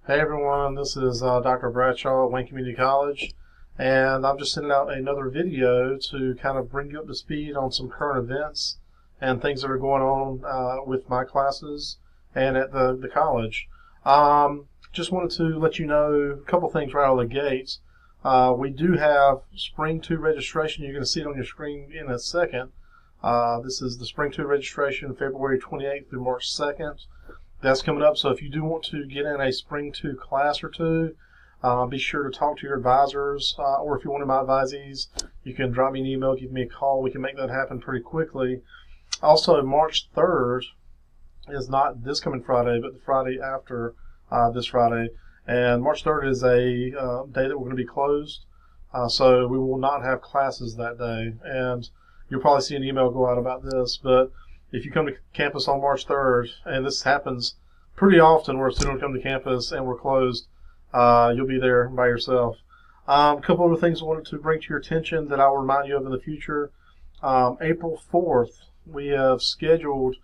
Hey everyone, this is Dr. Bradshaw at Wayne Community College, and I'm just sending out another video to kind of bring you up to speed on some current events and things that are going on with my classes and at the college. Just wanted to let you know a couple things right out of the gates. We do have Spring 2 registration. You're going to see it on your screen in a second. This is the Spring 2 registration, February 28th through March 2nd. That's coming up, so if you do want to get in a Spring 2 class or two, be sure to talk to your advisors, or if you're one of my advisees, you can drop me an email, give me a call. We can make that happen pretty quickly. Also, March 3rd is not this coming Friday, but the Friday after this Friday. And March 3rd is a day that we're going to be closed, so we will not have classes that day. And you'll probably see an email go out about this, but if you come to campus on March 3rd, and this happens pretty often where a student will come to campus and we're closed, you'll be there by yourself. A couple other things I wanted to bring to your attention that I will remind you of in the future. April 4th, we have scheduled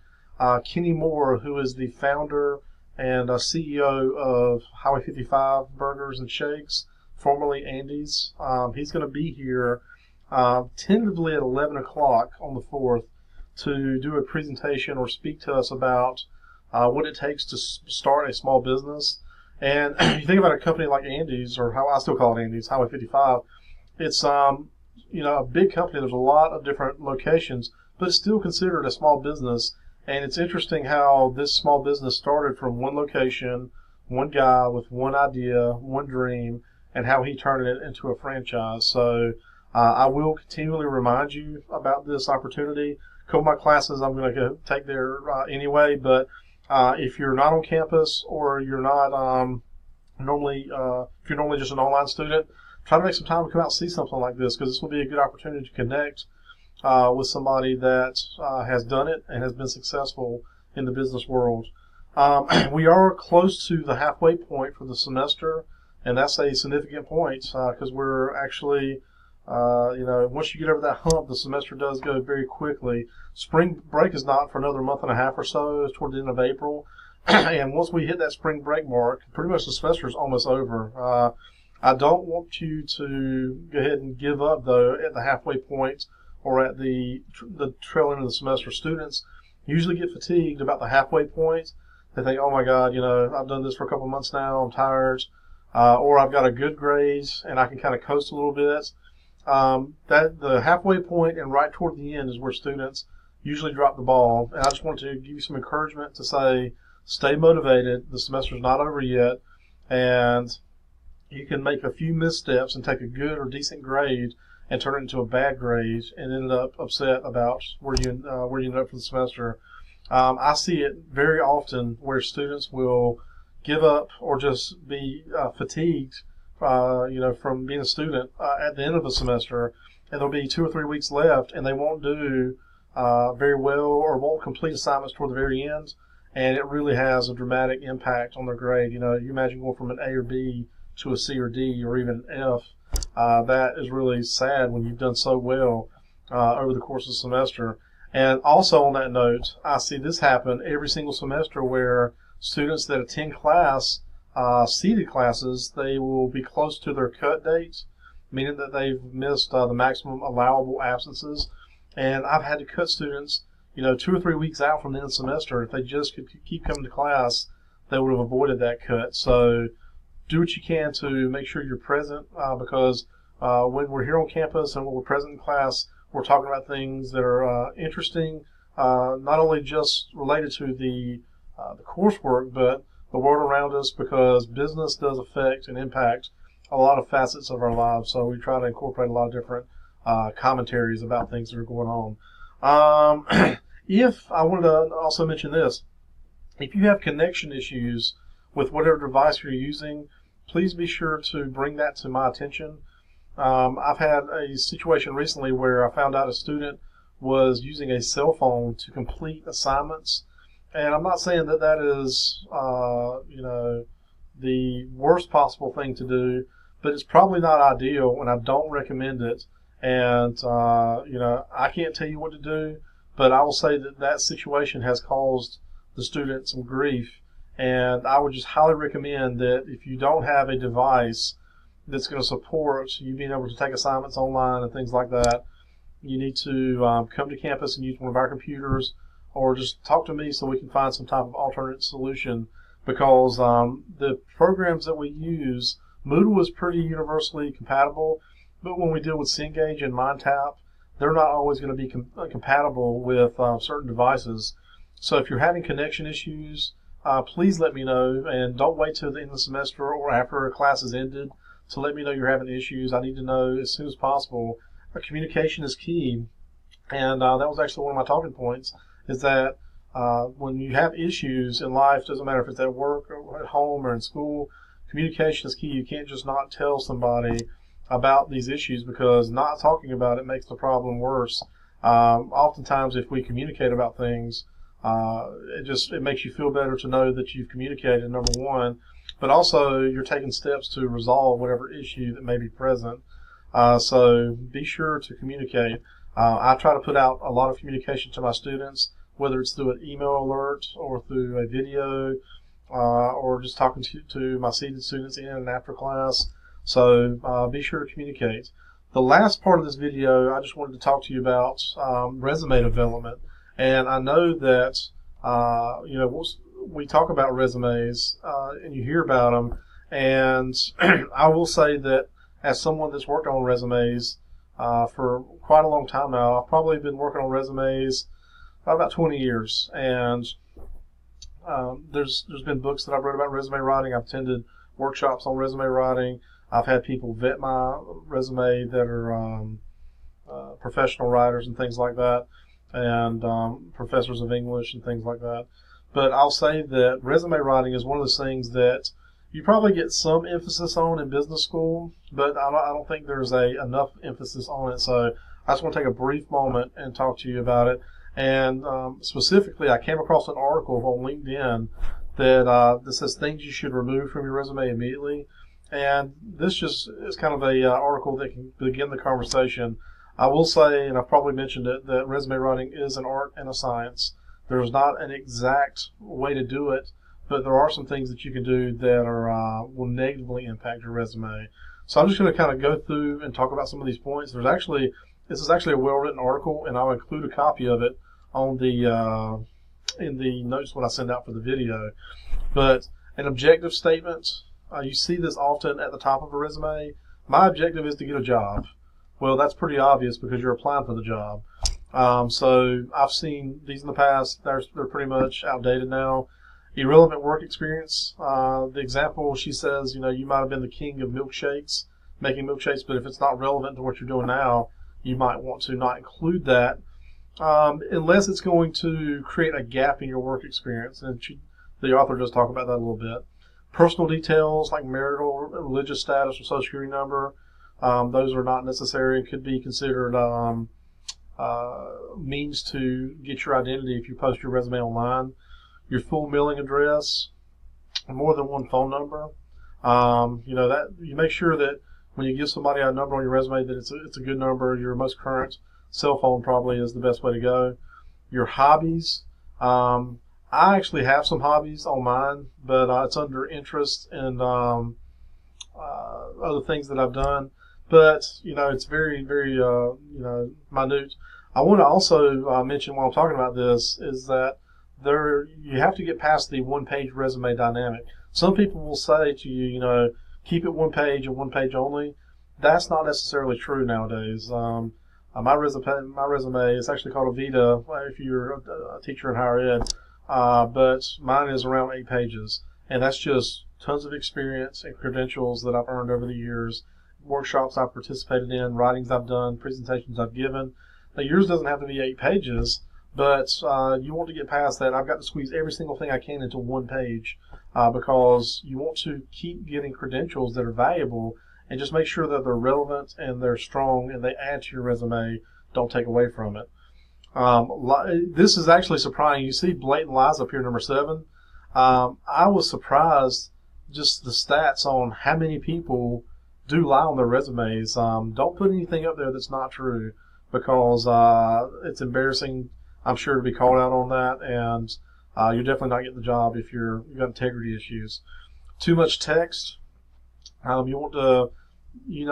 Kenny Moore, who is the founder and CEO of Highway 55 Burgers and Shakes, formerly Andy's. He's going to be here tentatively at 11 o'clock on the 4th. To do a presentation or speak to us about what it takes to start a small business. And you think about a company like Andy's, or how I still call it Andy's, Highway 55, it's a big company. There's a lot of different locations, but it's still considered a small business. And it's interesting how this small business started from one location, one guy with one idea, one dream, and how he turned it into a franchise. So I will continually remind you about this opportunity. A couple of my classes I'm going to go take there anyway, but if you're not on campus or you're not if you're normally just an online student, try to make some time to come out and see something like this, because this will be a good opportunity to connect with somebody that has done it and has been successful in the business world. We are close to the halfway point for the semester, and that's a significant point because we're actually once you get over that hump, the semester does go very quickly. Spring break is not for another month and a half or so. It's toward the end of April. And once we hit that spring break mark, pretty much the semester is almost over. I don't want you to go ahead and give up, though, at the halfway point or at the trail end of the semester. Students usually get fatigued about the halfway point. They think, oh, my God, I've done this for a couple months now. I'm tired. Or I've got a good grade, and I can kind of coast a little bit. That the halfway point and right toward the end is where students usually drop the ball. And I just want to give you some encouragement to say, stay motivated. The semester's not over yet, and you can make a few missteps and take a good or decent grade and turn it into a bad grade and end up upset about where you end up for the semester. I see it very often where students will give up or just be fatigued from being a student at the end of the semester, and there'll be 2 or 3 weeks left, and they won't do very well or won't complete assignments toward the very end, and it really has a dramatic impact on their grade. You imagine going from an A or B to a C or D or even an F. That is really sad when you've done so well over the course of the semester. And also on that note, I see this happen every single semester where students that attend class, seated classes, they will be close to their cut dates, meaning that they've missed the maximum allowable absences. And I've had to cut students, 2 or 3 weeks out from the end of the semester. If they just could keep coming to class, they would have avoided that cut. So do what you can to make sure you're present, because when we're here on campus and when we're present in class, we're talking about things that are interesting, not only just related to the coursework, but the world around us, because business does affect and impact a lot of facets of our lives. So we try to incorporate a lot of different commentaries about things that are going on. If I wanted to also mention this, if you have connection issues with whatever device you're using, please be sure to bring that to my attention. I've had a situation recently where I found out a student was using a cell phone to complete assignments. And I'm not saying that that is, the worst possible thing to do, but it's probably not ideal, and I don't recommend it. And, I can't tell you what to do, but I will say that that situation has caused the student some grief, And I would just highly recommend that if you don't have a device that's going to support you being able to take assignments online and things like that, you need to come to campus and use one of our computers, or just talk to me so we can find some type of alternate solution, because the programs that we use, Moodle is pretty universally compatible, but when we deal with Cengage and MindTap, they're not always going to be compatible with certain devices. So if you're having connection issues, please let me know, and don't wait till the end of the semester or after a class is ended to let me know you're having issues. I need to know as soon as possible. Communication is key, and that was actually one of my talking points, is that when you have issues in life, doesn't matter if it's at work or at home or in school, communication is key. You can't just not tell somebody about these issues, because not talking about it makes the problem worse. Oftentimes, if we communicate about things, it makes you feel better to know that you've communicated, number one, but also you're taking steps to resolve whatever issue that may be present. So be sure to communicate. I try to put out a lot of communication to my students, whether it's through an email alert or through a video, or just talking to my seated students in and after class. So be sure to communicate. The last part of this video, I just wanted to talk to you about resume development. And I know that we talk about resumes and you hear about them. And I will say that as someone that's worked on resumes for quite a long time now, I've probably been working on resumes about 20 years. And there's been books that I've read about resume writing. I've attended workshops on resume writing. I've had people vet my resume that are professional writers and things like that, and professors of English and things like that. But I'll say that resume writing is one of those things that you probably get some emphasis on in business school, but I don't think there's enough emphasis on it. So I just want to take a brief moment and talk to you about it. And specifically, I came across an article on LinkedIn that says things you should remove from your resume immediately. And this just is kind of a article that can begin the conversation. I will say, and I've probably mentioned it, that resume writing is an art and a science. There's not an exact way to do it, but there are some things that you can do that will negatively impact your resume. So I'm just going to kind of go through and talk about some of these points. This is actually a well-written article, and I'll include a copy of it on in the notes when I send out for the video. But an objective statement, you see this often at the top of a resume. My objective is to get a job. Well, that's pretty obvious because you're applying for the job. So I've seen these in the past. They're pretty much outdated now. Irrelevant work experience. The example, she says, you might have been the king of milkshakes, making milkshakes, but if it's not relevant to what you're doing now, you might want to not include that, unless it's going to create a gap in your work experience. And the author does talk about that a little bit. Personal details like marital, religious status, or social security number, those are not necessary and could be considered means to get your identity if you post your resume online. Your full mailing address, more than one phone number. That you make sure that when you give somebody a number on your resume that it's a good number. Your most current cell phone probably is the best way to go. Your hobbies. I actually have some hobbies on mine, but it's under interest and other things that I've done. But it's very, very minute. I want to also mention while I'm talking about this is that you have to get past the one-page resume dynamic. Some people will say to you, keep it one page and one page only. That's not necessarily true nowadays. My resume is actually called a Vita if you're a teacher in higher ed, but mine is around 8 pages, and that's just tons of experience and credentials that I've earned over the years, workshops I've participated in, writings I've done, presentations I've given. Now, yours doesn't have to be 8 pages, but you want to get past that. I've got to squeeze every single thing I can into one page because you want to keep getting credentials that are valuable and just make sure that they're relevant and they're strong and they add to your resume, don't take away from it. This is actually surprising. You see blatant lies up here, number 7. I was surprised just the stats on how many people do lie on their resumes. Don't put anything up there that's not true because it's embarrassing, I'm sure, to be called out on that. And you're definitely not getting the job if you've got integrity issues. Too much text. You want to,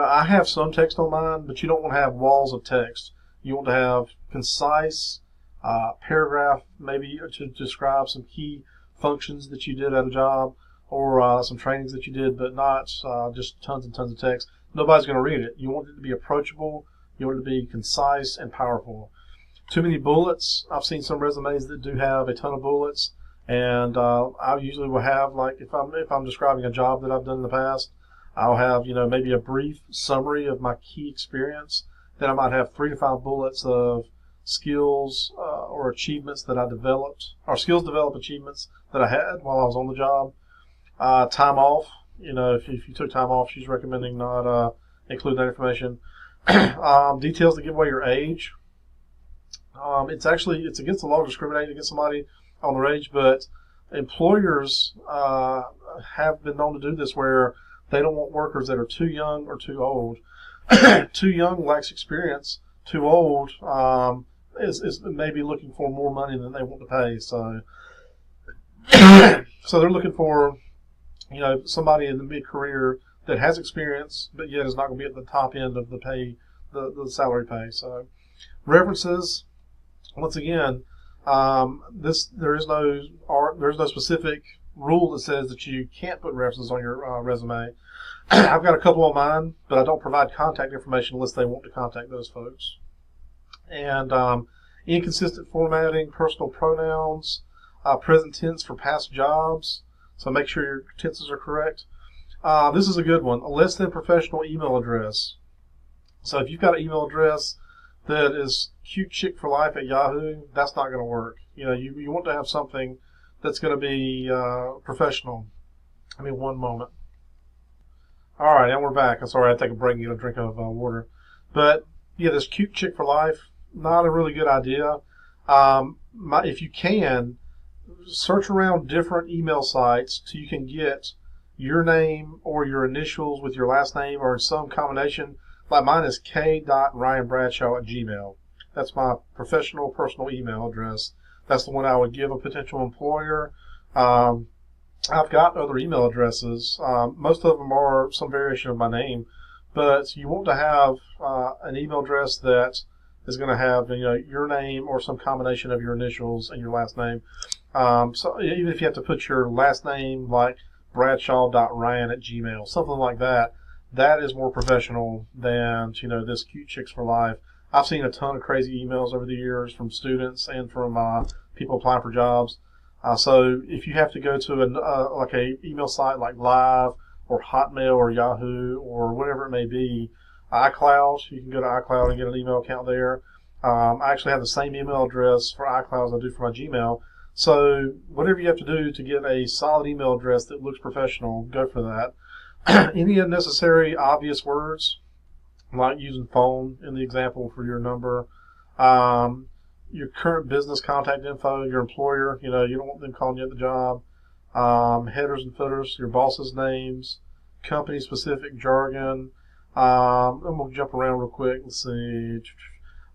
I have some text on mine, but you don't want to have walls of text. You want to have concise paragraph, maybe to describe some key functions that you did at a job, or some trainings that you did, but not just tons and tons of text. Nobody's going to read it. You want it to be approachable. You want it to be concise and powerful. Too many bullets. I've seen some resumes that do have a ton of bullets, and I usually will have, like, if I'm describing a job that I've done in the past, I'll have maybe a brief summary of my key experience. Then I might have 3 to 5 bullets of skills or achievements that I developed, or skills developed achievements that I had while I was on the job. Time off. If you took time off, she's recommending not include that information. Details that give away your age. It's against the law to discriminate against somebody on their age, but employers have been known to do this where they don't want workers that are too young or too old. Too young lacks experience. Too old is maybe looking for more money than they want to pay. So, so they're looking for somebody in the mid-career that has experience, but yet is not going to be at the top end of the pay, the salary pay. So, references. Once again, there's no specific rule that says that you can't put references on your resume. I've got a couple on mine, but I don't provide contact information unless they want to contact those folks. And inconsistent formatting, personal pronouns, present tense for past jobs. So make sure your tenses are correct. This is a good one. A less than professional email address. So if you've got an email address that is cutechickforlife at Yahoo, that's not going to work. You want to have something that's going to be professional. One moment. All right, and we're back. I'm sorry, I had to take a break and get a drink of water. But yeah, this cute chick for life, not a really good idea. If you can, search around different email sites till you can get your name or your initials with your last name or some combination. Like mine is k.ryanbradshaw@gmail. That's my professional personal email address. That's the one I would give a potential employer. I've got other email addresses. Most of them are some variation of my name, but you want to have an email address that is going to have your name or some combination of your initials and your last name. So even if you have to put your last name like bradshaw.ryan@gmail, something like that, that is more professional than this cute chicks for life. I've seen a ton of crazy emails over the years from students and from people applying for jobs. So if you have to go to like a email site like Live or Hotmail or Yahoo or whatever it may be, iCloud, you can go to iCloud and get an email account there. I actually have the same email address for iCloud as I do for my Gmail. So whatever you have to do to get a solid email address that looks professional, go for that. Any unnecessary obvious words, like using phone in the example for your number, your current business contact info, your employer, you don't want them calling you at the job, headers and footers, your boss's names, company-specific jargon. I'm going to jump around real quick. Let's see.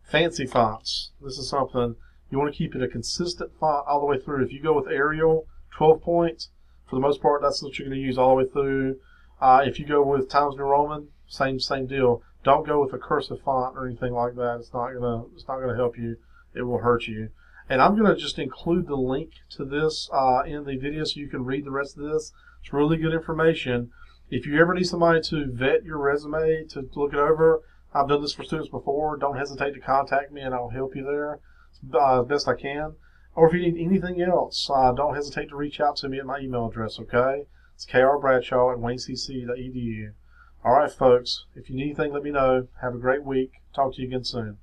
Fancy fonts. This is something you want to keep it a consistent font all the way through. If you go with Arial, 12 points, for the most part, that's what you're going to use all the way through. If you go with Times New Roman, same deal. Don't go with a cursive font or anything like that. It's not gonna help you. It will hurt you. And I'm gonna just include the link to this in the video so you can read the rest of this. It's really good information. If you ever need somebody to vet your resume, to look it over, I've done this for students before. Don't hesitate to contact me and I'll help you there as best I can. Or if you need anything else, don't hesitate to reach out to me at my email address, okay? It's krbradshaw@waynecc.edu. All right, folks, if you need anything, let me know. Have a great week. Talk to you again soon.